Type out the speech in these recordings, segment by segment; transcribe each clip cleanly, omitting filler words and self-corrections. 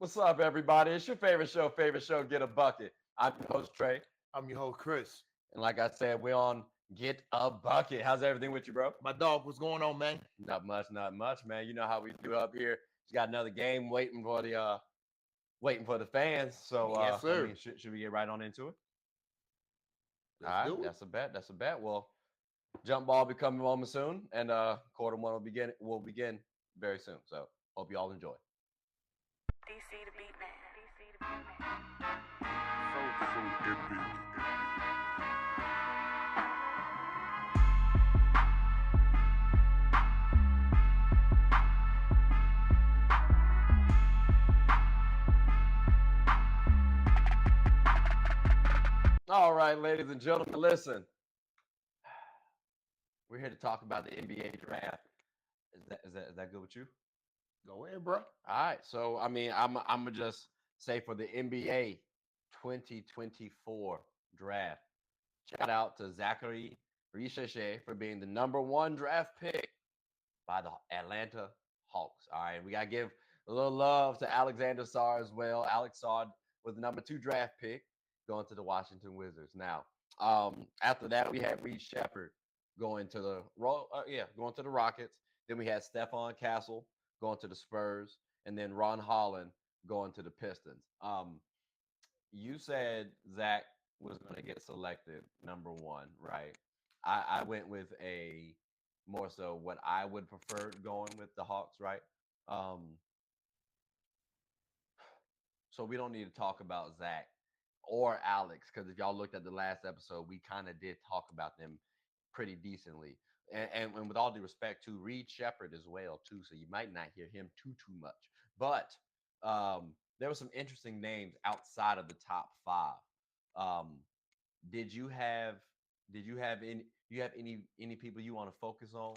What's up, everybody? It's your favorite show, Get a Bucket. I'm your host, Trey. I'm your host, Chris. And like I said, we're on Get a Bucket. How's everything with you, bro? My dog, what's going on, man? Not much, man. You know how we do up here. Just got another game waiting for the fans. So Yes, sir. should we get right on into it? All Let's right, do it. that's a bet. That's a bet. Well, jump ball be coming moment soon, and quarter one will begin very soon. So hope you all enjoy. DC the beat man. DC the beat man. So epic. All right, ladies and gentlemen, listen. We're here to talk about the NBA draft. Is that good with you? Go ahead, bro. All right. So I'm gonna just say for the NBA 2024 draft, shout out to Zachary Richeshe for being the number one draft pick by the Atlanta Hawks. All right, we gotta give a little love to Alexander Sarr as well. Alex Sarr was the number two draft pick going to the Washington Wizards. Now, after that, we had Reed Shepard going to the going to the Rockets. Then we had Stephon Castle going to the Spurs, and then Ron Holland going to the Pistons. You said Zach was going to get selected number one, right? I went with a more so what I would prefer going with the Hawks, right? Um, so we don't need to talk about Zach or Alex because if y'all looked at the last episode, we kind of did talk about them pretty decently. And with all due respect to Reed Shepard as well too, so you might not hear him too much. But there were some interesting names outside of the top five. Um, did you have any people you want to focus on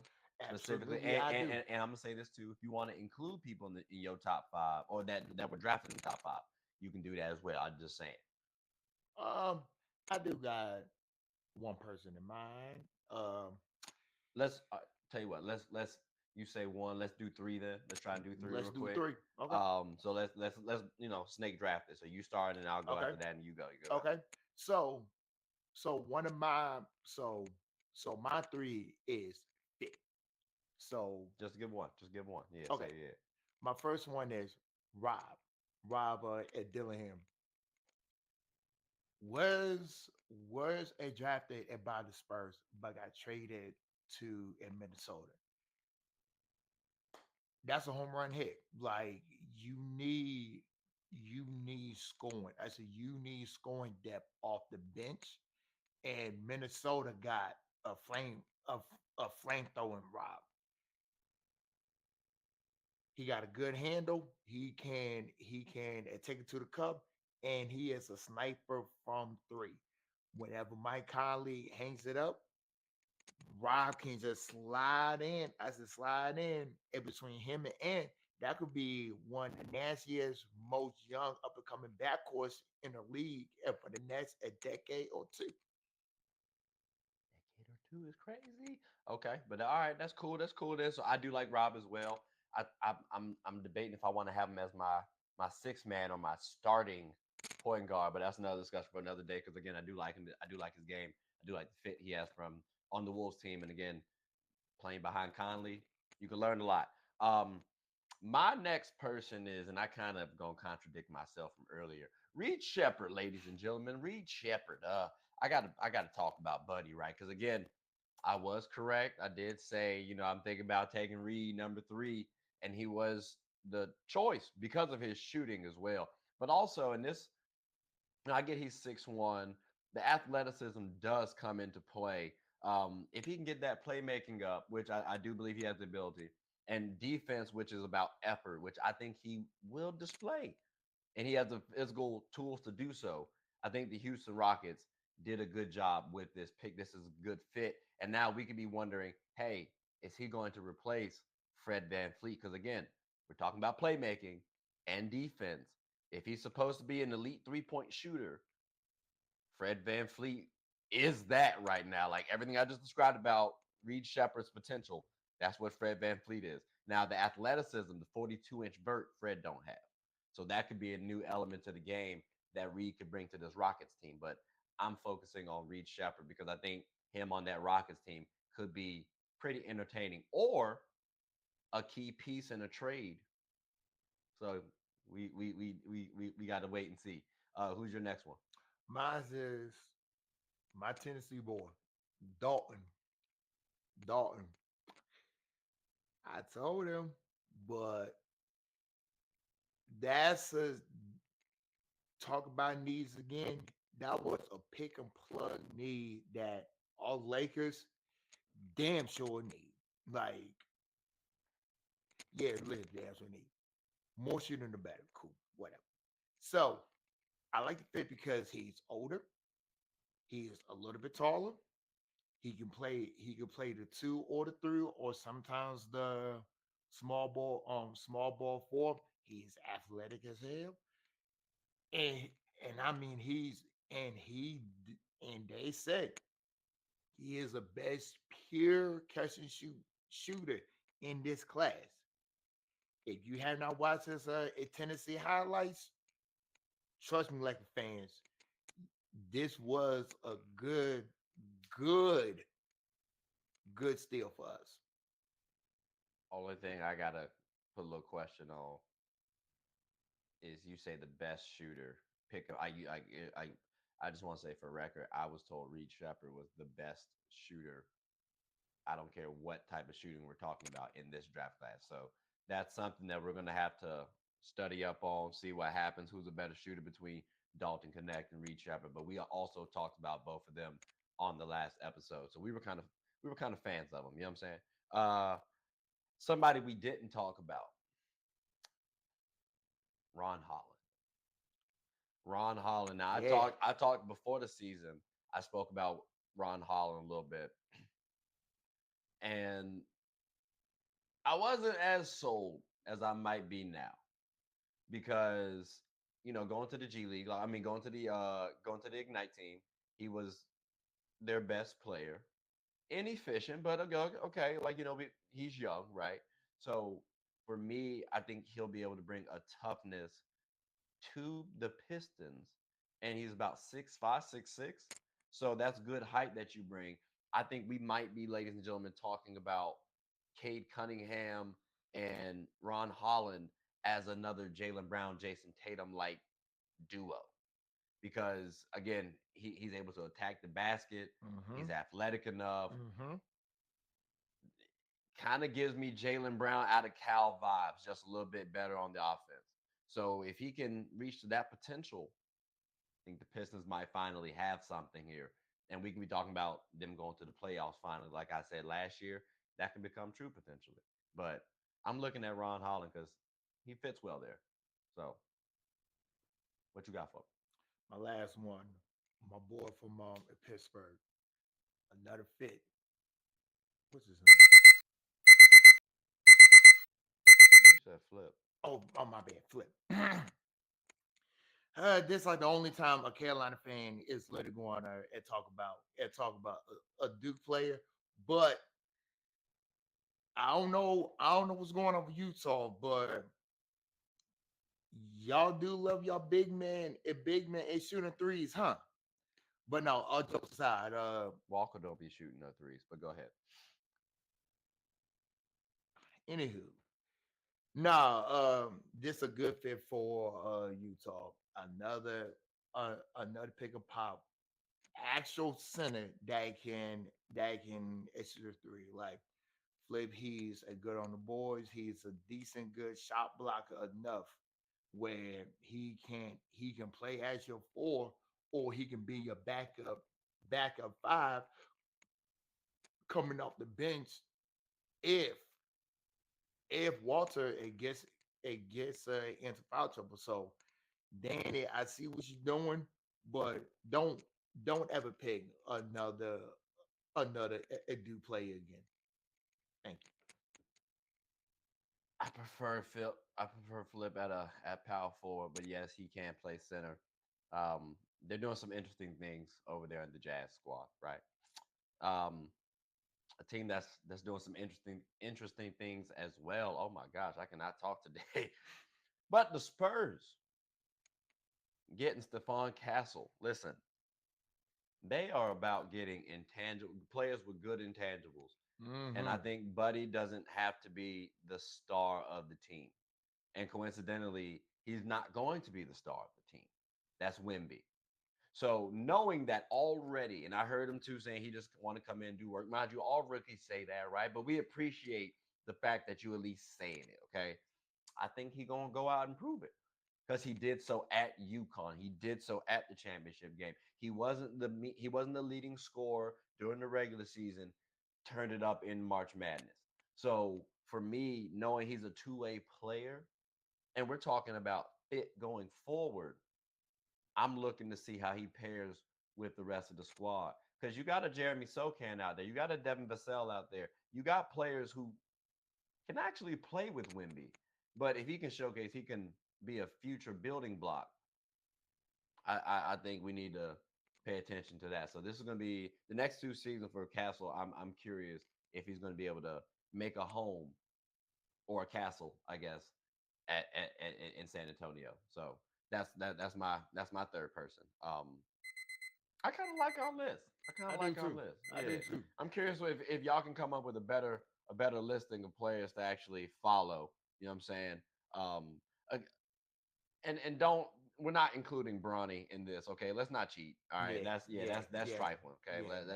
specifically? Absolutely, I do. And I'm gonna say this too: if you want to include people in your top five or that were drafted in the top five, you can do that as well. I'm just saying. Um, I do got one person in mind. Let's tell you what. Let's you say one. Let's do three then. Let's try and do three Let's real do quick. three. Okay. So let's snake draft it. So you start and I'll go Okay. after that, and you go. You go. Okay. So, one of my my three is fit. So, Just give one. Just give one. Yeah. Say okay. yeah. My first one is Rob. Rob at Dillingham was a drafted by the Spurs, but got traded to in Minnesota. That's a home run hit. Like you need scoring. I said you need scoring depth off the bench, and Minnesota got a flame a flame throwing Rob. He got a good handle. He can take it to the cup, and he is a sniper from three. Whenever Mike Conley hangs it up, Rob can just slide in. I said slide in between him and Ant. That could be one of the nastiest, most young up and coming backcourts in the league and for the next a decade or two. Decade or two is crazy. Okay, but all right, that's cool. That's cool. Then so I do like Rob as well. I'm debating if I want to have him as my sixth man or my starting point guard, but that's another discussion for another day. Because again, I do like him. I do like his game. I do like the fit he has from on the Wolves team, and again, playing behind Conley, you can learn a lot. My next person is, and I kind of gonna contradict myself from earlier. Reed Shepard, ladies and gentlemen, Reed Shepard. I gotta talk about Buddy, right? Because again, I was correct. I did say, I'm thinking about taking Reed number three, and he was the choice because of his shooting as well. But also in this, I get he's 6'1". The athleticism does come into play. If he can get that playmaking up, which I do believe he has the ability, and defense, which is about effort, which I think he will display, and he has the physical tools to do so. I think the Houston Rockets did a good job with this pick. This is a good fit. And now we could be wondering, hey, is he going to replace Fred Van Fleet? Because again, we're talking about playmaking and defense. If he's supposed to be an elite three-point shooter, Fred Van Fleet is that right now. Like everything I just described about Reed Shepard's potential, that's what Fred Van Fleet is. Now, the athleticism, the 42-inch vert, Fred don't have. So that could be a new element to the game that Reed could bring to this Rockets team. But I'm focusing on Reed Shepard because I think him on that Rockets team could be pretty entertaining or a key piece in a trade. So we got to wait and see. Who's your next one? Mine is my Tennessee boy, Dalton. Dalton. I told him, but that's a talk about needs again. That was a pick and plug need that all Lakers damn sure need. Like, yeah, really damn sure need. More shooting the better. Cool. Whatever. So I like the fit because he's older. He's a little bit taller. He can play the two or the three, or sometimes the small ball four. He's athletic as hell. And and I mean and they said he is the best pure catch and shoot shooter in this class. If you have not watched his Tennessee highlights, trust me, like the fans, this was a good, good steal for us. Only thing I gotta put a little question on is you say the best shooter pick up. I just want to say for record, I was told Reed Shepard was the best shooter. I don't care what type of shooting we're talking about in this draft class. So that's something that we're gonna have to study up on, see what happens, who's a better shooter between Dalton Connect and Reed Shepard. But we also talked about both of them on the last episode. So we were kind of fans of them, you know what I'm saying? Somebody we didn't talk about, Ron Holland. Ron Holland. Now Yeah. I talked before the season. I spoke about Ron Holland a little bit, and I wasn't as sold as I might be now because going to the G League. I mean, going to the Ignite team. He was their best player, inefficient, but okay. Like he's young, right? So for me, I think he'll be able to bring a toughness to the Pistons, and he's about 6'5", 6'6". So that's good height that you bring. I think we might be, ladies and gentlemen, talking about Cade Cunningham and Ron Holland as another Jalen Brown, Jason Tatum like duo. Because again, he's able to attack the basket. Mm-hmm. He's athletic enough. Mm-hmm. Kind of gives me Jalen Brown out of Cal vibes, just a little bit better on the offense. So if he can reach to that potential, I think the Pistons might finally have something here. And we can be talking about them going to the playoffs finally. Like I said last year, that can become true potentially. But I'm looking at Ron Holland because he fits well there. So, what you got for My last one, my boy from Pittsburgh, another fit. What's his name? me? You said flip. Oh, my bad, Flip. This like the only time a Carolina fan is literally going and talk about a Duke player, but I don't know what's going on with Utah, but y'all do love y'all big man. A big man is shooting threes, huh? But no, all jokes aside, Walker don't be shooting no threes, but go ahead. anywho, nah, this a good fit for Utah. Another pick a pop actual center that can execute three. Like Flip, he's a good on the boards. He's a decent, good shot blocker enough where he can play as your four, or he can be your backup five coming off the bench if Walter it gets into foul trouble. So Danny, I see what you're doing, but don't ever pick another do player again. Thank I prefer Flip at power forward, but yes, he can play center. They're doing some interesting things over there in the Jazz squad, right? Um, a team that's doing some interesting things as well. Oh my gosh, I cannot talk today. But the Spurs getting Stephon Castle. Listen, they are about getting intangible players with good intangibles. And I Mm-hmm. think Buddy doesn't have to be the star of the team. And coincidentally, he's not going to be the star of the team. That's Wimby. So knowing that already, and I heard him too saying he just want to come in and do work. Mind you, all rookies say that, right? But we appreciate the fact that you at least saying it. Okay, I think he gonna go out and prove it because he did so at UConn. He did so at the championship game. He wasn't the leading scorer during the regular season. Turned it up in March Madness. So for me, knowing he's a two-way player, and we're talking about fit going forward, I'm looking to see how he pairs with the rest of the squad. Because you got a Jeremy Sokan out there, you got a Devin Vassell out there, you got players who can actually play with Wimby. But if he can showcase, he can be a future building block. I think we need to pay attention to that. So this is going to be the next two seasons for Castle. I'm curious if he's going to be able to make a home or a castle, I guess, in San Antonio. So that's my third person. I kind of like our list. I kind I of do like our too. list. I Yeah, do too. I'm curious if y'all can come up with a better listing of players to actually follow. You know what I'm saying? Um, uh, and don't we're not including Bronny in this. Okay, let's not cheat. All right, Yeah, yeah, that's yeah, trifling. Okay, yeah. No.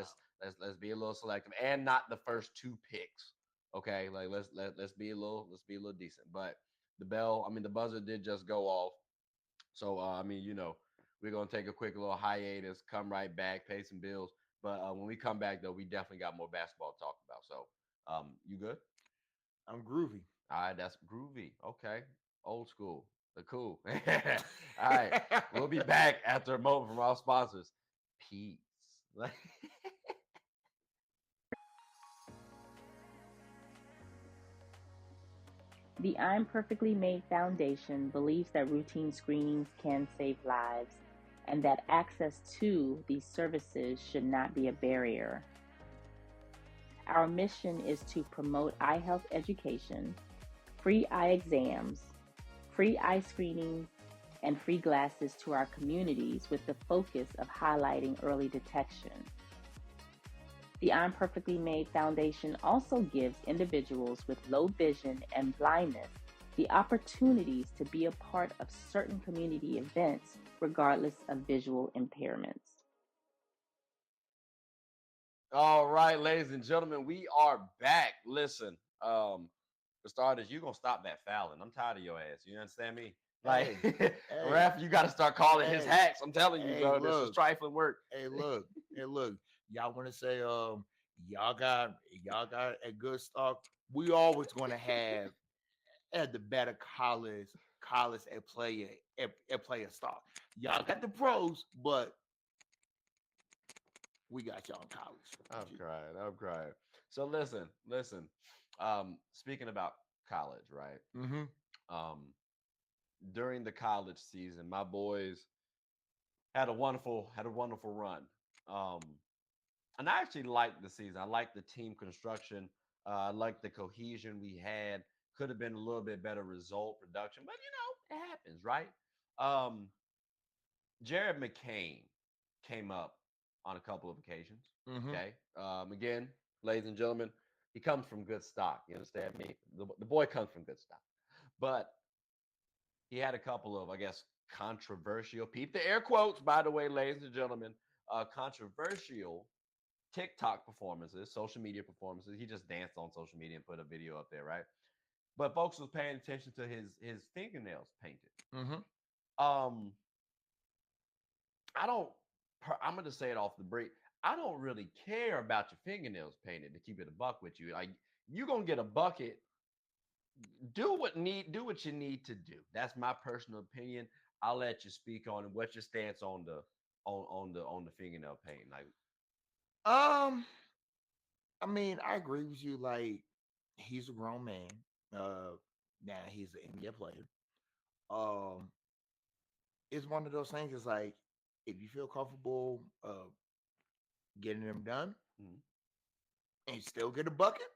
let's be a little selective and not the first two picks. Okay, like let's be a little decent. But the buzzer did just go off. So we're gonna take a quick little hiatus, come right back, pay some bills. But when we come back though, we definitely got more basketball to talk about. So you good? I'm groovy. All right, that's groovy. Okay, old school, the cool. All right, we'll be back after a moment from our sponsors. Peace. The I'm Perfectly Made Foundation believes that routine screenings can save lives and that access to these services should not be a barrier. Our mission is to promote eye health education, free eye exams, free eye screenings, and free glasses to our communities with the focus of highlighting early detection. The I'm Perfectly Made Foundation also gives individuals with low vision and blindness the opportunities to be a part of certain community events regardless of visual impairments. All right, ladies and gentlemen, we are back. Listen, for starters, you're gonna stop that fouling. I'm tired of your ass. You understand me? Like, Hey, hey, ref, you got to start calling his hey, hacks. I'm telling you, hey, bro, this is look, trifling work. hey, look. Y'all want to say, y'all got a good stock. We always going to have at the better college a player stock. Y'all got the pros, but we got y'all in I'm college. crying. I'm crying. So listen. Speaking about college, right? Mm-hmm. Um, during the college season, my boys had a wonderful run. Um, and I actually liked the season. I liked the team construction. I liked the cohesion we had. Could have been a little bit better result production, but it happens, right? Um, Jared McCain came up on a couple of occasions. Mm-hmm. Okay. Again, ladies and gentlemen, he comes from good stock. You understand me? The boy comes from good stock. But he had a couple of, I guess, controversial, peep the air quotes, by the way, ladies and gentlemen, controversial TikTok performances, social media performances. He just danced on social media and put a video up there, right? But folks was paying attention to his fingernails painted. Mm-hmm. Um, I don't. I'm gonna say it off the break. I don't really care about your fingernails painted to keep it a buck with you. Like you gonna get a bucket. Do what you need to do. That's my personal opinion. I'll let you speak on it. What's your stance on the fingernail paint? Like, Um, I mean, I agree with you. Like, he's a grown man. Uh, Now he's an NBA player. Um, it's one of those things. It's like if you feel comfortable getting them done mm, and still get a bucket,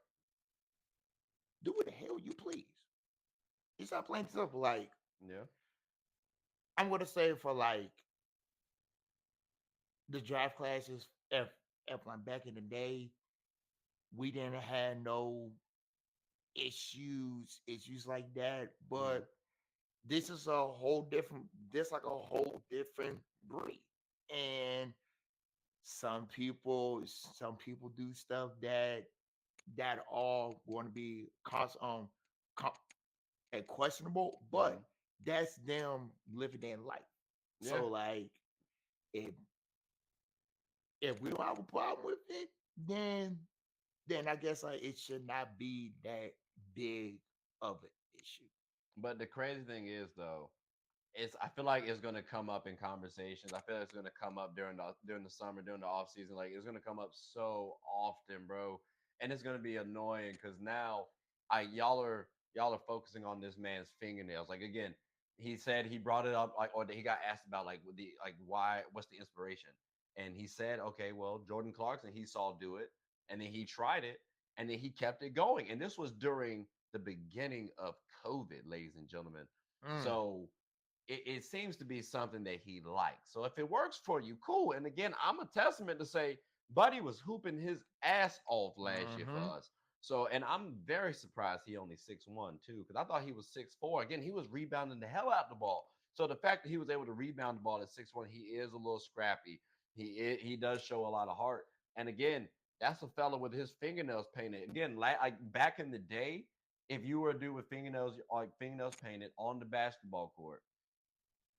do what the hell you please. It's not plain and simple. Like Yeah. I'm gonna say for like the draft classes, if like back in the day, we didn't have no issues like that. Mm-hmm. But this is a whole different. This like a whole different breed, and some people do stuff that all going to be com- and questionable, Mm-hmm. but that's them living their life. Yeah. So like if if we don't have a problem with it, then I guess like it should not be that big of an issue. But the crazy thing is though, I feel like it's gonna come up in conversations. I feel like it's gonna come up during the summer, during the off season. Like it's gonna come up so often, bro. And it's gonna be annoying because now I y'all are focusing on this man's fingernails. Like again, he said he brought it up like or he got asked about like with the like why what's the inspiration? And he said, okay, well, Jordan Clarkson, he saw do it, and then he tried it, and then he kept it going. And this was during the beginning of COVID, ladies and gentlemen. Mm, So it seems to be something that he likes. So if it works for you, cool. And again, I'm a testament to say, Buddy was hooping his ass off last year for mm-hmm. us. So, and I'm very surprised he only 6'1" too, because I thought he was 6'4". Again, he was rebounding the hell out the ball. So the fact that he was able to rebound the ball at 6'1", he is a little scrappy. He does show a lot of heart. And again, that's a fella with his fingernails painted. Again, like back in the day, if you were a dude with fingernails painted on the basketball court,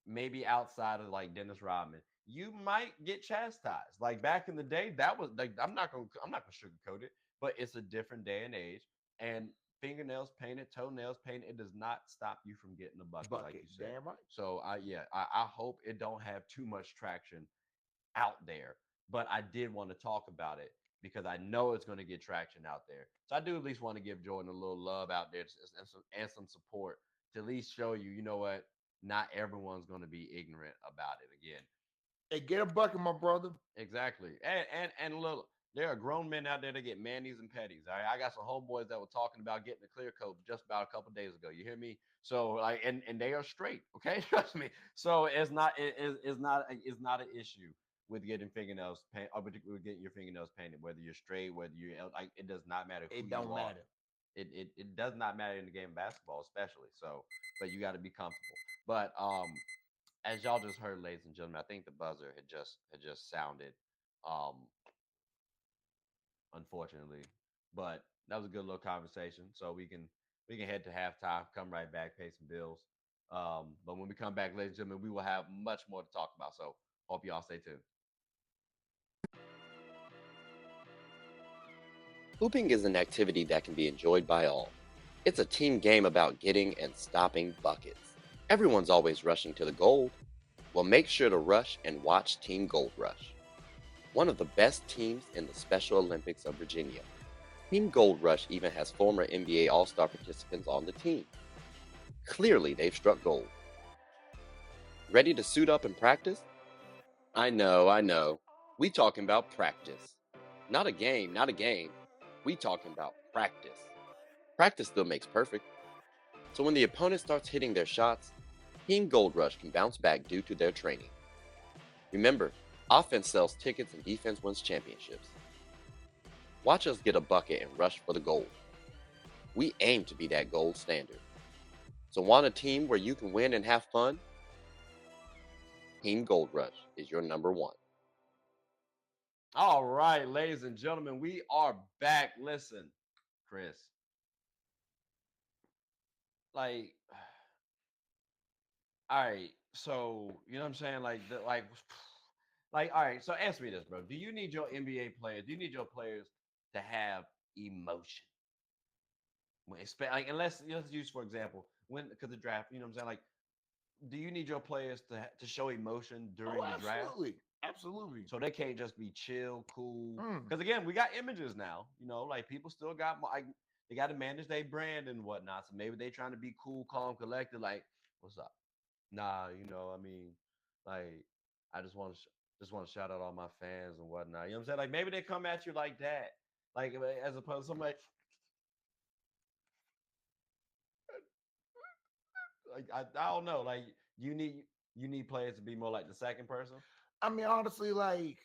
maybe outside of like Dennis Rodman, you might get chastised. Like back in the day, that was like I'm not gonna sugarcoat it, but it's a different day and age. And fingernails painted, toenails painted, it does not stop you from getting a bucket, like Bucket, you said. damn right. So I hope it don't have too much traction out there. But I did want to talk about it because I know it's going to get traction out there. So I do at least want to give Jordan a little love out there and some support to at least show you, you know what, not everyone's going to be ignorant about it again. Hey, get a bucket, my brother. Exactly. And look, there are grown men out there that get manis and petties. All right. I got some homeboys that were talking about getting a clear coat just about a couple days ago. You hear me? So like and they are straight. Okay. Trust me. So it's not an issue with getting fingernails paint or particularly getting your fingernails painted, whether you're straight, whether you're like it does not matter who It you don't are. matter. It does not matter in the game of basketball, especially. So, but you got to be comfortable. But as y'all just heard, ladies and gentlemen, I think the buzzer had just sounded, um, unfortunately. But that was a good little conversation. So we can head to halftime, come right back, pay some bills. But when we come back, ladies and gentlemen, we will have much more to talk about. So hope y'all stay tuned. Hooping is an activity that can be enjoyed by all. It's a team game about getting and stopping buckets. Everyone's always rushing to the goal. Well, make sure to rush and watch Team Gold Rush, one of the best teams in the Special Olympics of Virginia. Team Gold Rush even has former NBA All-Star participants on the team. Clearly, they've struck gold. Ready to suit up and practice? I know. We talking about practice. Not a game, not a game. We talking about practice. Practice still makes perfect. So when the opponent starts hitting their shots, Team Gold Rush can bounce back due to their training. Remember, offense sells tickets and defense wins championships. Watch us get a bucket and rush for the gold. We aim to be that gold standard. So want a team where you can win and have fun? Team Gold Rush is your number one. All right, ladies and gentlemen, we are back. Listen, Chris, like, all right, so you know what I'm saying? Like, all right, so answer me this, bro. Do you need your NBA players? Do you need your players to have emotion? Like, unless let's use for example, when because the draft, you know what I'm saying? Like, do you need your players to show emotion Oh, during the draft? absolutely, absolutely. So they can't just be chill, cool. Mm. Because again, we got images now. You know, like people still got like they got to manage their brand and whatnot. So maybe they trying to be cool, calm, collected. Like, what's up? Nah, I mean, like, I just want to shout out all my fans and whatnot. You know what I'm saying? Like maybe they come at you like that, like as opposed to somebody Like I don't know. Like you need players to be more like the second person. I mean, honestly, like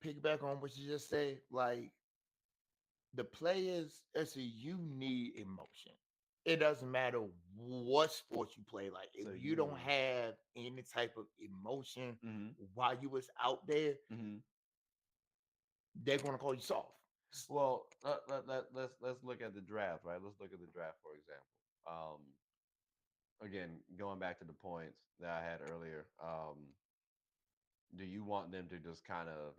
piggyback on what you just said, like the players, you need emotion. It doesn't matter what sport you play. Like if So you don't have any type of emotion Mm-hmm. while you was out there, Mm-hmm. they're gonna call you soft. Well, let's look at the draft, right? Let's look at the draft, for example. Again, going back to the points that I had earlier. Do you want them to just kind of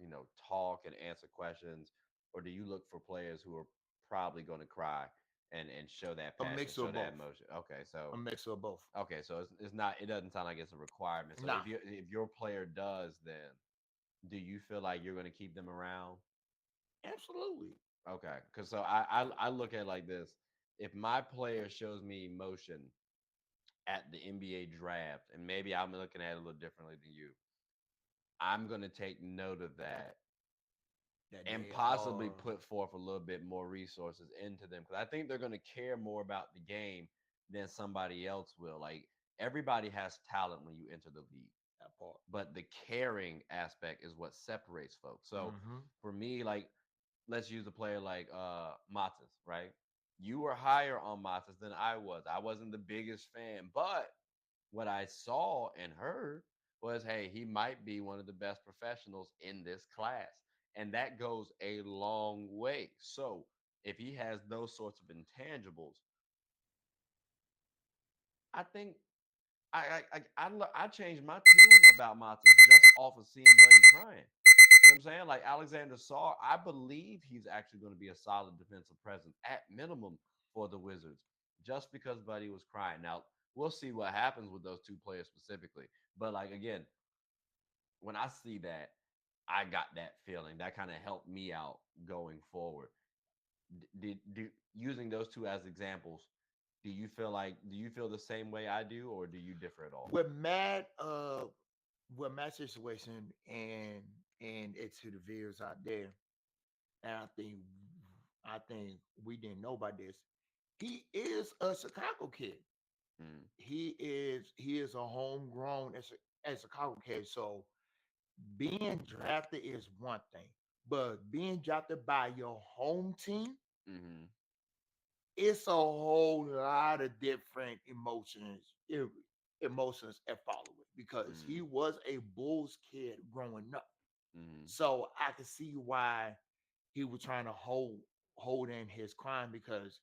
talk and answer questions, or do you look for players who are probably going to cry and show that A passion, mix show of both. that emotion? Okay, A so mix of both. it's not, it doesn't sound like it's a requirement. So Nah, if your player does, then do you feel like you're going to keep them around? absolutely. Okay, because so I look at it like this: if my player shows me emotion at the NBA draft, and maybe I'm looking at it a little differently than you, I'm going to take note of that That and they possibly are put forth a little bit more resources into them, because I think they're going to care more about the game than somebody else will. Like everybody has talent when you enter the league, that part. but the caring aspect is what separates folks. So Mm-hmm. for me, like let's use a player like Matas, right? You were higher on Matas than I was. I wasn't the biggest fan, but what I saw and heard was, hey, he might be one of the best professionals in this class. And that goes a long way. So if he has those sorts of intangibles, I think I changed my tune about Matas just off of seeing Buddy trying. You know what I'm saying? Like Alexander Sarr, I believe he's actually going to be a solid defensive presence at minimum for the Wizards, just because Buddy was crying. Now we'll see what happens with those two players specifically. But like again, when I see that, I got that feeling that kind of helped me out going forward. Did using those two as examples, do you feel the same way I do, or do you differ at all? With Matt's situation and it's to the viewers out there, and I think we didn't know about this. He is a Chicago kid. Mm, He is a homegrown as a Chicago kid. So being drafted is one thing, but being drafted by your home team, mm-hmm, it's a whole lot of different emotions that follow it because mm, he was a Bulls kid growing up. mm-hmm, So I can see why he was trying to hold in his crime because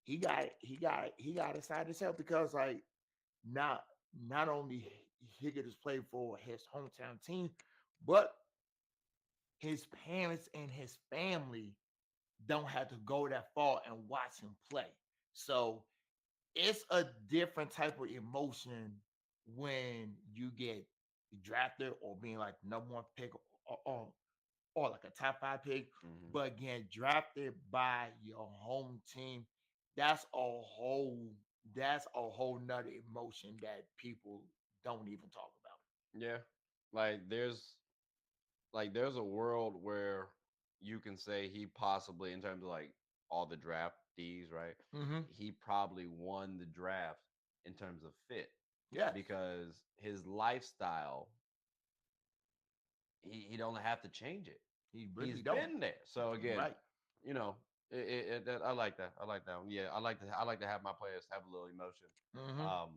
he got inside himself because like not not only he could just play for his hometown team, but his parents and his family don't have to go that far and watch him play. So it's a different type of emotion when you get drafted or being like the number one pick or like a top five pick, mm-hmm. but getting drafted by your home team, that's a whole nother emotion that people don't even talk Yeah, like there's a world where you can say he possibly, in terms of like all the draftees, right? about. Mm-hmm. He probably won the draft in terms of fit Yes, because his lifestyle, he don't have to change it. he He's really don't. been there. So again, Right. you know, I like that. I like that one. Yeah, I like to have my players have a little emotion. Mm-hmm. Um,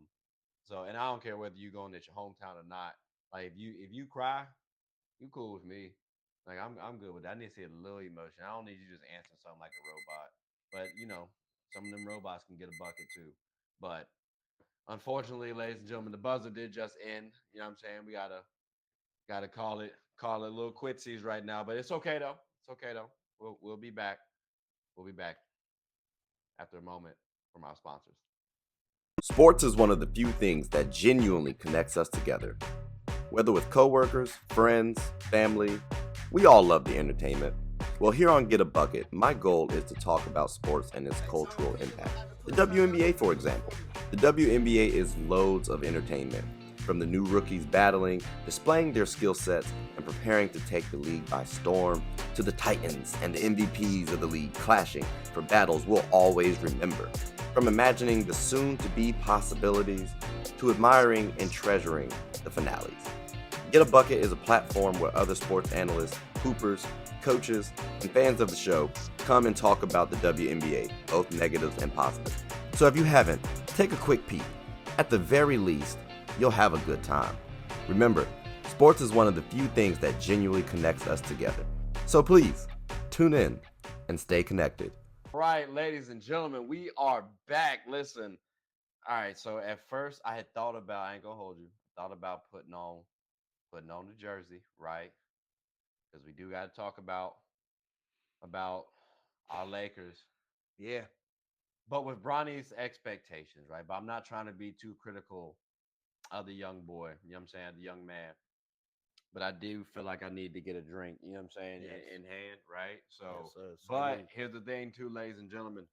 so and I don't care whether you going to your hometown or not. Like if you cry, you cool with me. Like I'm good with that. I need to see a little emotion. I don't need you just answering something like a robot. But some of them robots can get a bucket too. But unfortunately, ladies and gentlemen, the buzzer did just end. You know what I'm saying? We gotta call it a little quitsies right now. But it's okay though. It's okay though. We'll be back. We'll be back after a moment from our sponsors. Sports is one of the few things that genuinely connects us together. Whether with coworkers, friends, family, we all love the entertainment. Well, here on Get a Bucket, my goal is to talk about sports and its cultural impact. The WNBA, for example. The WNBA is loads of entertainment, from the new rookies battling, displaying their skill sets, and preparing to take the league by storm, to the titans and the MVPs of the league clashing for battles we'll always remember. From imagining the soon to be possibilities to admiring and treasuring the finales. Get a Bucket is a platform where other sports analysts, hoopers, coaches, and fans of the show come and talk about the WNBA, both negatives and positives. So if you haven't, take a quick peek. At the very least, you'll have a good time. Remember, sports is one of the few things that genuinely connects us together. So please, tune in and stay connected. All right, ladies and gentlemen, we are back. Listen, all right. So at first, I had thought about. I ain't gonna hold you. Thought about putting on the jersey, right? Because we do got to talk about our Lakers, Yeah. but with Bronny's expectations, right? But I'm not trying to be too critical of the young boy. You know what I'm saying? The young man. But I do feel like I need to get a drink. You know what I'm saying? Yes. In hand, right? So, Yes, sir. but Salute. here's the thing, too, ladies and gentlemen.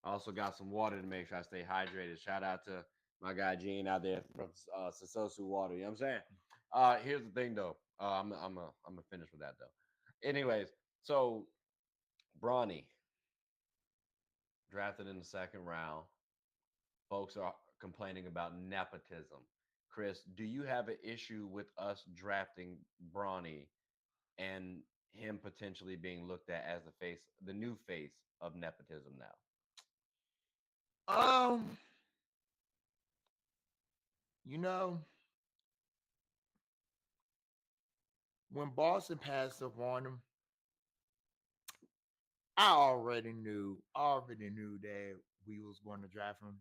I also got some water to make sure I stay hydrated. Shout out to my guy Gene out there from Sasosu Water. You know what I'm saying? Here's the thing though. I'm gonna finish with that though. Anyways, so Bronny drafted in the second round. Folks are complaining about nepotism. Chris, do you have an issue with us drafting Bronny and him potentially being looked at as the new face of nepotism now? Um, you know, when Boston passed up on him, I already knew that we was going to draft him.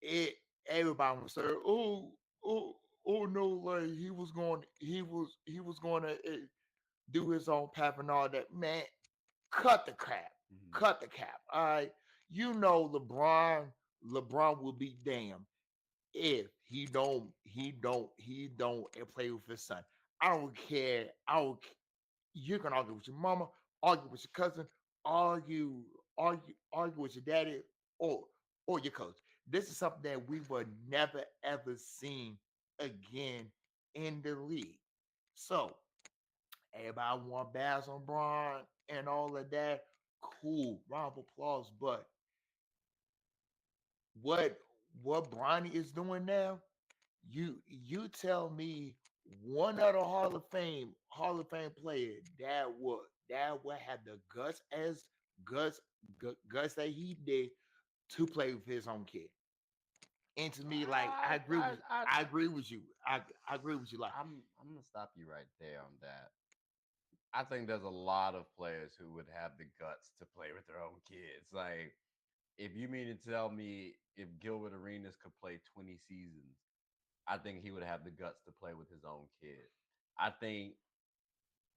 It everybody was saying, oh, oh no, like he was going to do his own path and all that. Man, cut the crap, Mhm. cut the cap. All right, you know LeBron will be damned if he don't play with his son. I don't care. You can argue with your mama, argue with your cousin, argue, argue with your daddy, or or your coach. This is something that we will never ever seen again in the league. So everybody want Bass on Braun and all of that. Cool, round of applause. But what what Bronny is doing now, you tell me one other Hall of Fame player that would have the guts guts that he did to play with his own kid. And to me, like I, I, I agree with you. I agree with you. Like I'm gonna stop you right there on that. I think there's a lot of players who would have the guts to play with their own kids. Like, if you mean to tell me if Gilbert Arenas could play 20 seasons, I think he would have the guts to play with his own kid. I think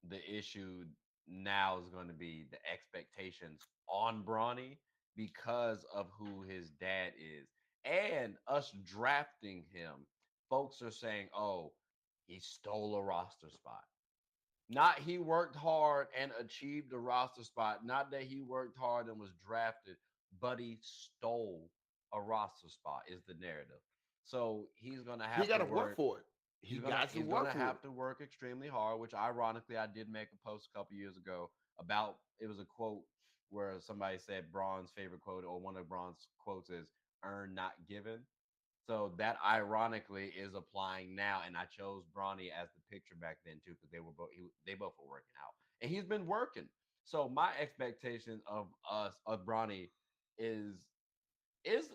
the issue now is going to be the expectations on Bronny because of who his dad is and us drafting him. Folks are saying, "Oh, he stole a roster spot." Not he worked hard and achieved a roster spot. Not that he worked hard and was drafted, but he stole a roster spot is the narrative. So he's gonna he have got to to work work. for it. He He's gonna got to he's work gonna for it. have to work extremely hard. Which ironically, I did make a post a couple years ago about. It was a quote where somebody said Braun's favorite quote or one of Braun's quotes is "earn, not given." So that ironically is applying now, and I chose Bronny as the picture back then too because they both were working out, and he's been working. So my expectation of Bronny is is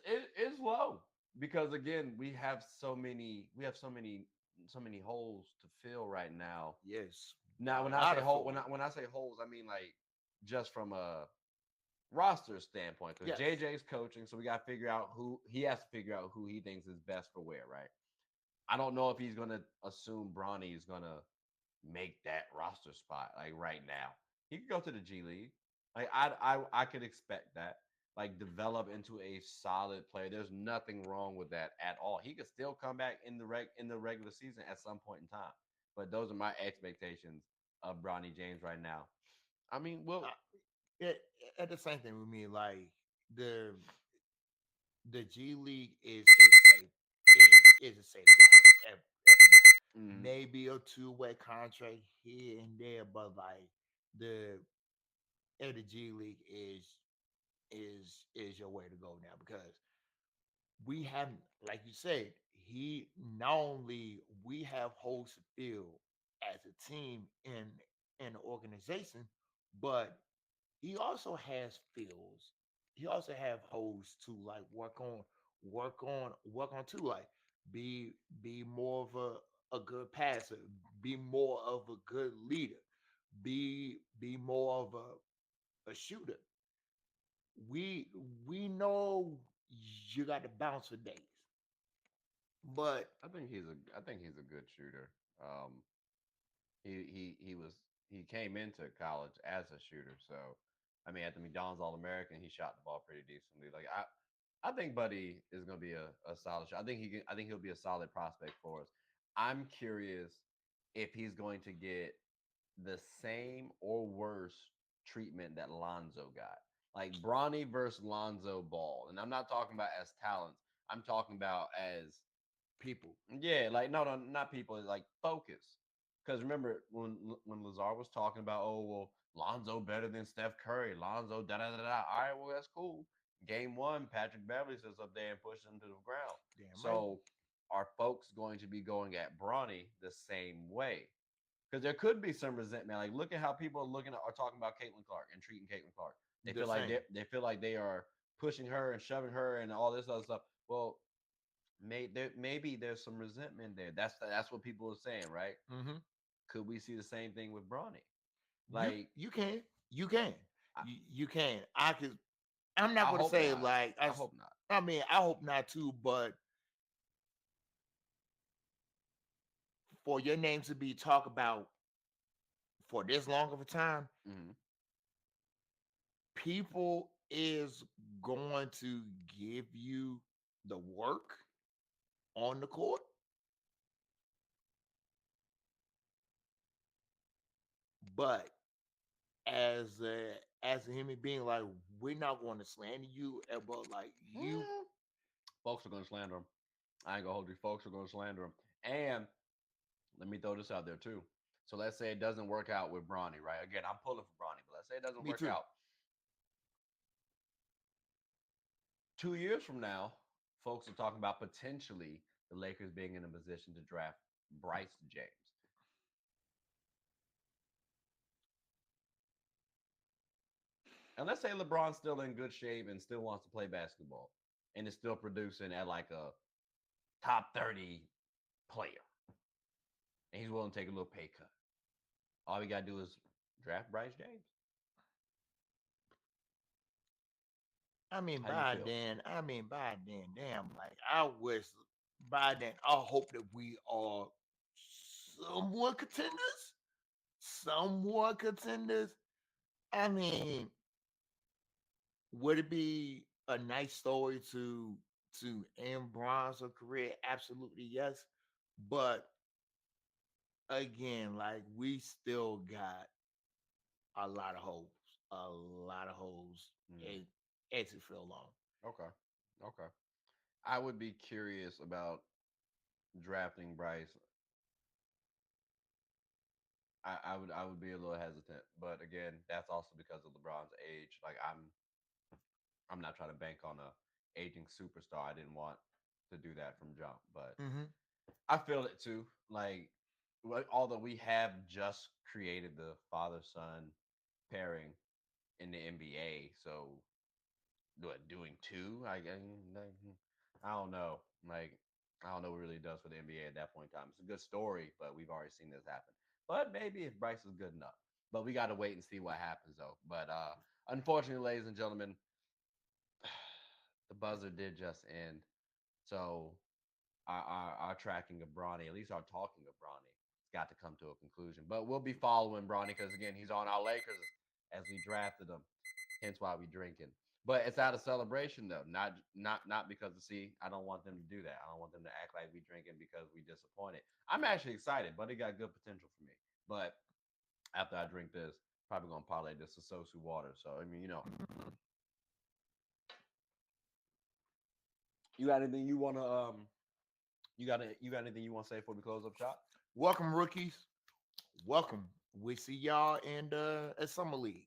low because again we have so many holes to fill right now. Yes, Now a when I lot say of hole food. when I say holes, I mean like just from a roster standpoint because Yes, JJ's coaching, so we got to figure out who he has to figure out who he thinks is best for where, right? I don't know if he's gonna assume Bronny is gonna make that roster spot like right now. He could go to the G League. Like I could expect that. Like develop into a solid player. There's nothing wrong with that at all. He could still come back in the regular season at some point in time. But those are my expectations of Bronny James right now. I mean, well, uh, it, at the same thing with me. Like the the G League is a safe route. If not, mhm. maybe a two-way contract here and there, but like the the G League is. is your way to go now because we haven't, like you said, he not only we have holes to fill as a team in the organization, but he also has fields. He also have holes to like work on too. Like be be more of a good passer, be more of a good leader, be more of a shooter. We we know you got to bounce for days, but I think he's a good shooter. Um, he was he came into college as a shooter, so I mean at the McDonald's All American he shot the ball pretty decently. Like I think Buddy is gonna be a solid shot. I think he'll be a solid prospect for us. I'm curious if he's going to get the same or worse treatment that Lonzo got. Like Bronny versus Lonzo Ball. And I'm not talking about as talents. I'm talking about as people. yeah, like no, not people, like focus. Because remember when Lazar was talking about, oh well, Lonzo better than Steph Curry, Lonzo da da da da. All right, well that's cool. Game one, Patrick Beverly sits up there and pushes him to the ground. Damn right. So are folks going to be going at Bronny the same way? Because there could be some resentment. Like look at how people are looking at are talking about Caitlin Clark and treating Caitlin Clark. They The feel like same. they feel like they are pushing her and shoving her and all this other stuff. Well, maybe there's some resentment there. That's what people are saying, right? Mm-hmm. Could we see the same thing with Bronny? You Like, you can you can I, you can. I could. I'm not I gonna hope say not. like I hope not. I mean I hope not too, but for your name to be talked about for this long of a time, Hmm. people is going to give you the work on the court, but as a human being, like we're not going to slander you, but like you, Folks are going to slander him. I ain't gonna hold you. Folks are going to slander him. And let me throw this out there too. So let's say it doesn't work out with Bronny, right? Again, I'm pulling for Bronny, but let's say it doesn't me work too. out. 2 years from now, folks are talking about potentially the Lakers being in a position to draft Bryce James. And let's say LeBron's still in good shape and still wants to play basketball and is still producing at like a top 30 player. And he's willing to take a little pay cut. All we got to do is draft Bryce James. How do you feel? By then, damn, like I wish by then, I hope that we are somewhat contenders, somewhat contenders. I mean, would it be a nice story to end Bron's career? Absolutely yes. But again, like we still got a lot of holes, a lot of holes Mm, and exit fill on. okay. Okay. I would be curious about drafting Bryce. I would be a little hesitant, but again, that's also because of LeBron's age. Like I'm not trying to bank on a aging superstar. I didn't want to do that from jump, but Mm-hmm. I feel it too. Like although we have just created the father son pairing in the NBA, so what doing two? I don't know. Like I don't know what it really does for the NBA at that point in time. It's a good story, but we've already seen this happen. But maybe if Bryce is good enough. But we got to wait and see what happens though. But unfortunately, ladies and gentlemen, the buzzer did just end. So our tracking of Bronny, at least our talking of Bronny, has got to come to a conclusion. But we'll be following Bronny because again, he's on our Lakers as we drafted him. Hence why we drinking. But it's out of celebration though, not because of see. I don't want them to do that. I don't want them to act like we drinking because we disappointed. I'm actually excited, but it got good potential for me. But after I drink this, probably gonna parlay this to Sosu water. So I mean, you got anything you wanna you got anything you want to say before we close up shop? Welcome, rookies. Welcome. We see y'all in the Summer League.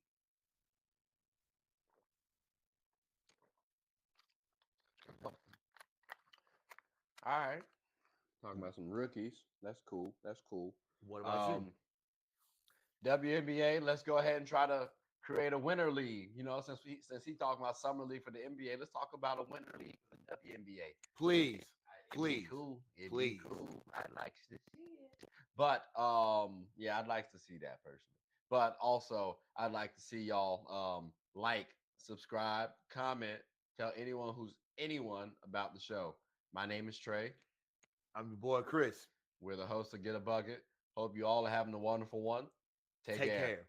All right. Talking about some rookies. That's cool. That's cool. What about you? WNBA, let's go ahead and try to create a winter league. Since he talking about summer league for the NBA, let's talk about a winter league for the WNBA. Please, It'd be please, cool. It'd please. be cool. I'd like to see it. But yeah, I'd like to see that personally. But also, I'd like to see y'all like, subscribe, comment, tell anyone about the show. My name is Trey. I'm your boy Chris. We're the hosts of Get a Bucket. Hope you all are having a wonderful one. Take care. Care.